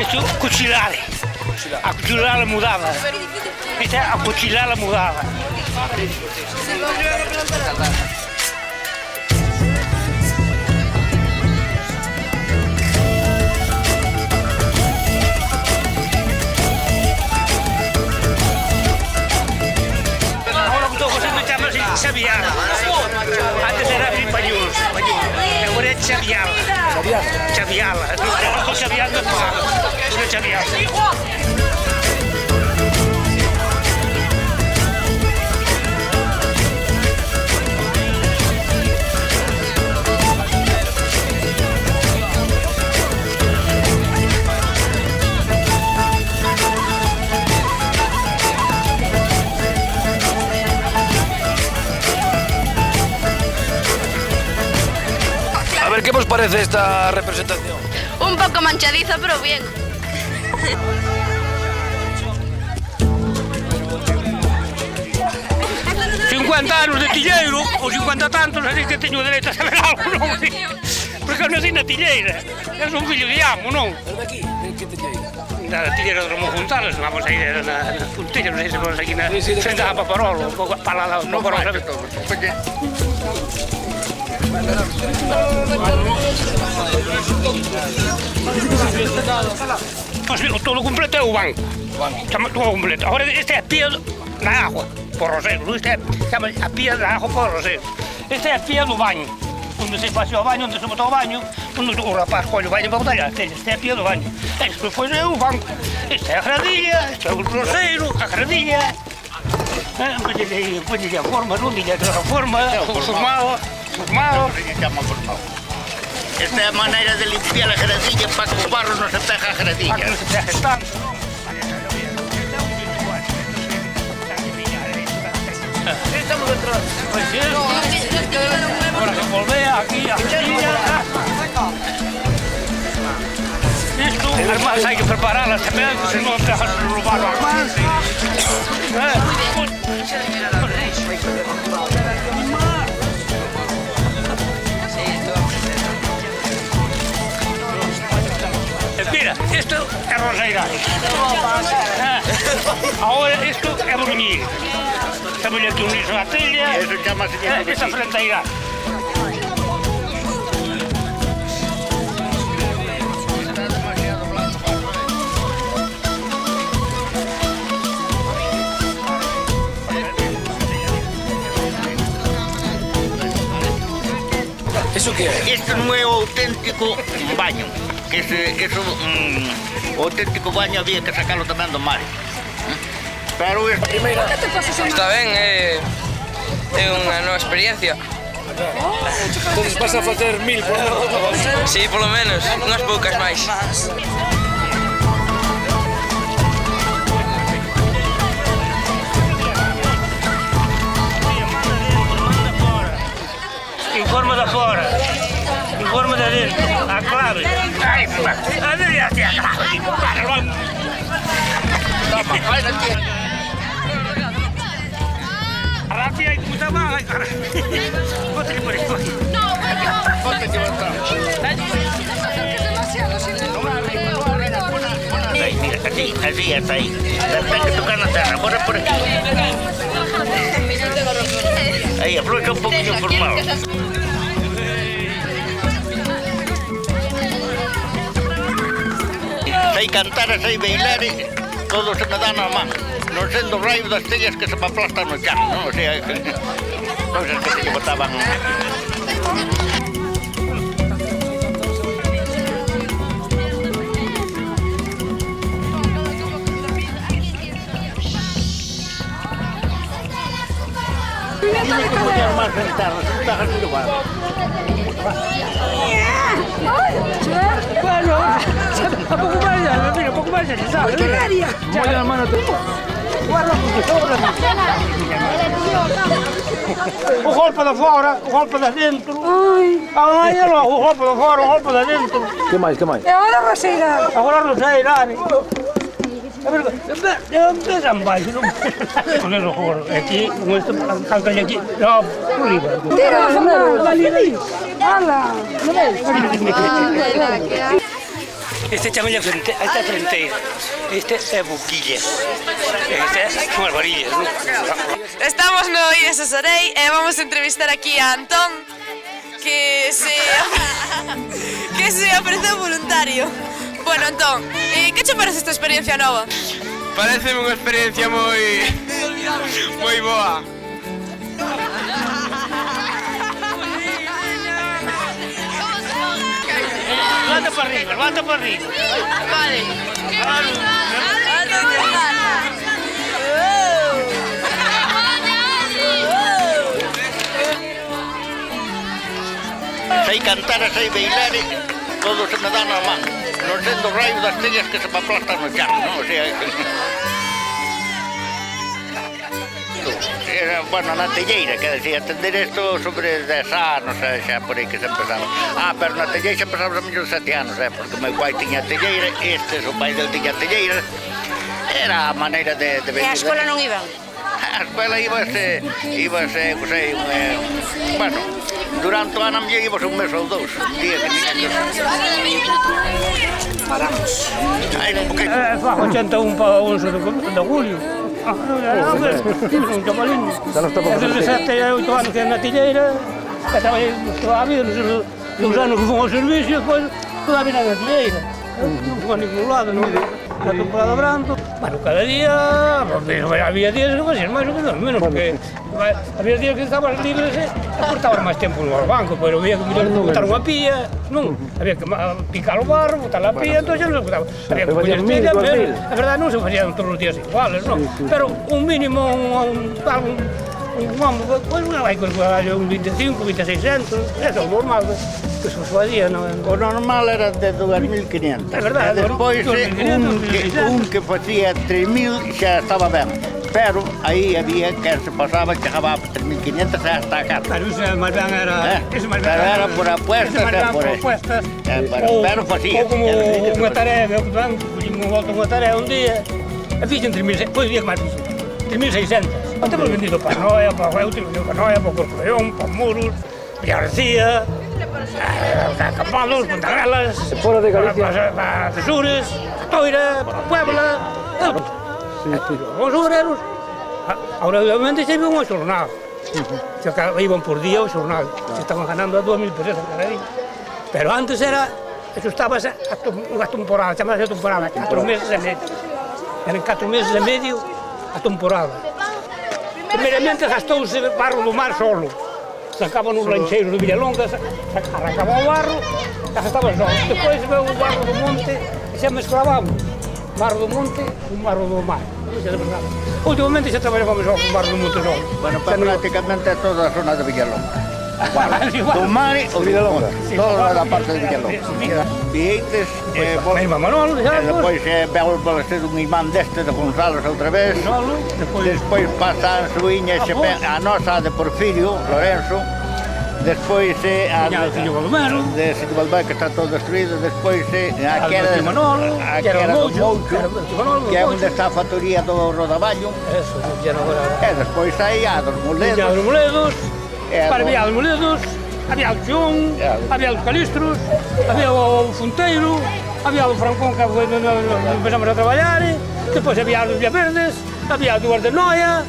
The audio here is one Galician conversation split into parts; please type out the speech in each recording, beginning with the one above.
Isto cuchilare. A cuchilare mudava. Isto é a cuchilare mudava. Agora estou gostando de chamar assim Xaviala. Antes era Gripañuls. Agora é Xaviala. Xaviala. Agora com Xaviala não é possível. Não é Xaviala. A ver, ¿qué os parece esta representación? Un poco manchadiza, pero bien. Anos de tilleiro, ou 50 tantos, así que teño dereito a saber algo, non? Porque eu nací na tilleira, eu son fillo de amo, non? ¿Es de aquí? ¿Qué tilleira? Da tilleira do Ramón González, vamos a ir na Puntilla, non sei se vamos aquí na frente a Paparolo, para lá, no Paparolo, sabes? Todo completo é o banco, todo completo. Agora este é a pía da agua, por Roseiro, este é a pía da agua por Roseiro. Este é a pía do baño, onde se pasea o baño, onde se bota o baño, onde o rapaz colle o baño para botar, este é a pía do baño. Este foi o banco, este é a gradilla, este é o Roseiro, a gradilla. Poñelle a forma, non dille a forma, formado. Esta é a maneira de limpiar a gradilla para que o barro non se pegue a gradilla. Para que non se pegue tanto. Estamos detrás. Pois sí. Agora se volvea aquí a gradilla. Isto, as mans hai que preparalas tamén, se non dejas roubar as mans. Mira, isto é roseirade. Agora isto é bruñir. Estamos aquí un liso na trilha. Eso chamase Esta frenteira. ¿Eso qué es? Isto non é o auténtico baño. O auténtico baño había que sacalo tamén do mar. Pero Está ben, é unha nova experiencia. Entonces vas a facer 1000 por lo menos. Sí, polo menos, unhas poucas máis. Informa da fora, informa da dentro, a clave. Ai, a ver a clave. A ratia aí como está mal, cara. Bota-lhe por aí. Bota-lhe mira, así hasta aí. Ten que tocar na terra, agora por aquí. Aí, afloja un poquinho formado. Sei cantar e sei bailar e todo se me dá na man. Non sendo o raio das tellas que se me aplastan no chan, non? O sea, cousas que se botaban. Más ventanas, ventajas do bar. Bueno, a pouco máis, mira, a pouco máis, se sabe. Que quería? Molla a mano todo. Guarda porque sobra. O golpe de fora, o golpe de dentro. Ai, o golpe de fora, o golpe de dentro. ¿Qué máis, que máis? E agora Roseira. Agora non sei, Dani. Empezan baixo, non? Con eso juro, aquí, con esto, calcalle aquí, no, por arriba. Tira, Fernando, validí. Hala. Este chamalle esta é fronteira. Este é boquilla. Este son as varillas, non? Estamos no IES Sorei e vamos a entrevistar aquí a Antón que se ofreceu voluntario. Bueno, Antón, que che parece esta experiencia nova? Pareceme unha experiencia moi boa. Levanta para arriba, levanta para arriba. Vale. Sei cantar e sei bailar e todo se me dá na man. Non sendo raio das tellas que se me aplastan no chan, non? O sea, era, bueno, na telleira, que decía, atender isto sobre 10 anos, xa por aí que se empezamos. Pero na telleira xa empezamos a mellor 7 anos, porque o meu pai tiña telleira, o pai del tiña telleira, era a maneira de vivir. E a escola non iban? A escola íbase, bueno, durante o ano mellor íbase un mes ou dous, un día que tiña que... Paramos. Fajo 81 para 11 de julio. Un chamalín. Desde 7 e 8 anos que na tilleira, que traballei toda a vida, nos anos que fomos ao servicio, depois toda a vida na tilleira. Non fomos a ningún lado, non. Na temporada branco, bueno, cada día, había días que facías máis ou menos, porque había días que estabas libres e aportabas máis tempo no banco, pero había que botar unha pía, non, había que picar o barro, botar a pía, entón xa non se botaba. Había que poñer estilla, pero, a verdade, non se facían todos os días iguales, non, pero un mínimo, pois hai que un 25, 2600, eso é o normal, que se facía, non? O normal era de 2.500. É verdade. E despois un que facía 3.000 xa estaba ben. Pero aí había que se pasaba, chegaba a 3.500 hasta a casa. Pero iso máis ben era... Pero era por apuestas e por apuestas. Pero facía. Ou como unha tarea, collín unha tarea un día, e fixen 3.600, pois día que máis fixen, 3.600. Temos vendido para Noia, para Hueuti, para Noia, para Corcoleón, para Muros, Villarcía, Campalos, Pontagrelas, para Tesures, Toira, para Puebla, os obreros. Ahora, obviamente, se vive unha xornada. Iban por día o xornal, se estaban ganando a 2.000 pesetas cada día. Pero antes era, eso estaba unha temporada, chamase temporada, 4 meses e medio. Eran 4 meses e medio a temporada. Primeiramente gastouse barro do mar solo. Sacaban os rancheiros de Villalonga, arrancaba o barro, e gastaba solo. Depois veu o barro do monte e xa mezclábamos. Barro do monte e barro do mar. Últimamente xa traballábamos con barro do monte solo. Bueno, prácticamente toda a zona de Villalonga. Do mar ou Villalonga. Toda a parte de Villalonga. Vieites, depois veu ser un imán deste de Gonzalo outra vez. Despois pasa a Suíña, a nosa de Porfirio, Lorenzo. Despois a de Silvio Baldomero, que está todo destruído. Despois a que era do Moucho, que é onde está a factoría do Rodaballo. E despois aí a dos Moledos. Había os Moledos, había o Xión, había os Calistros, había o Fonteiro, había o Francón que empezamos a traballar, depois había os Villaverdes, había os de Noia,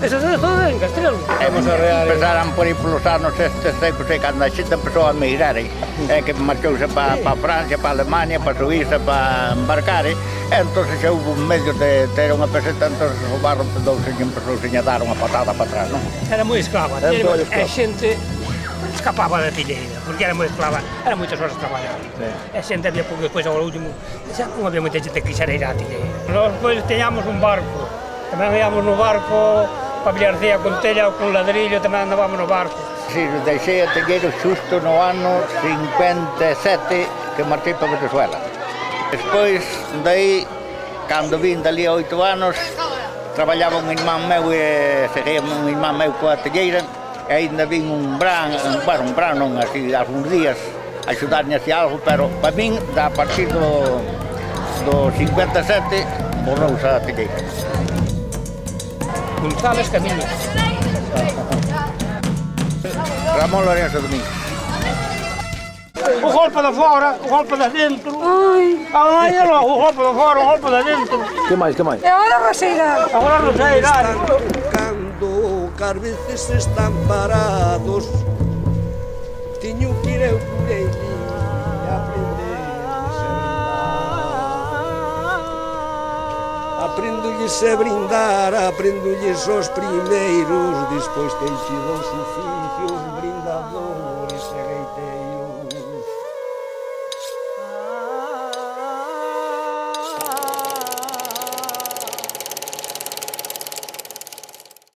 esas todas en Castrelo. Empezaran por aí polos anos estes secos e cando a xente empezou a emigrar, que marchouse para Francia, para Alemania, para Suíza, para embarcar, entón xa houve un medio de ter unha peseta, entón o barro empezouse a dar unha patada para atrás, non? Era moi esclava, a xente escapaba da tilleira, porque era moi esclava, era moitas horas traballar. A xente había pouco, depois ao último, xa non había moita xente que quixera ir á tilleira. Nós depois teñamos un barco, tamén íamos no barco, para Villarcía con tella ou con ladrillo, tamén andábamos no barco. Si, deixei a tilleiro xusto no ano 57 que marchei para Venezuela. Despois, daí, cando vin dali a 8 anos, traballaba un irmán meu e seguía un irmán meu coa tilleira, e ainda vin un bran non, así, algúns días, axudarme así algo, pero para min, a partir do 57, borrouse a tilleira. González Camiño. Ramón Lorenzo Domínguez. O golpe de fora, o golpe de dentro. Ai, é logo, o golpe de fora, o golpe de dentro. Que máis, que máis? E agora vai ser Agora non sei, dale. Cando que ás veces están parados, tiño que ir eu por ele e aprender a brindar, aprendolles aos primeiros, despois ten sido os oficios brindadores.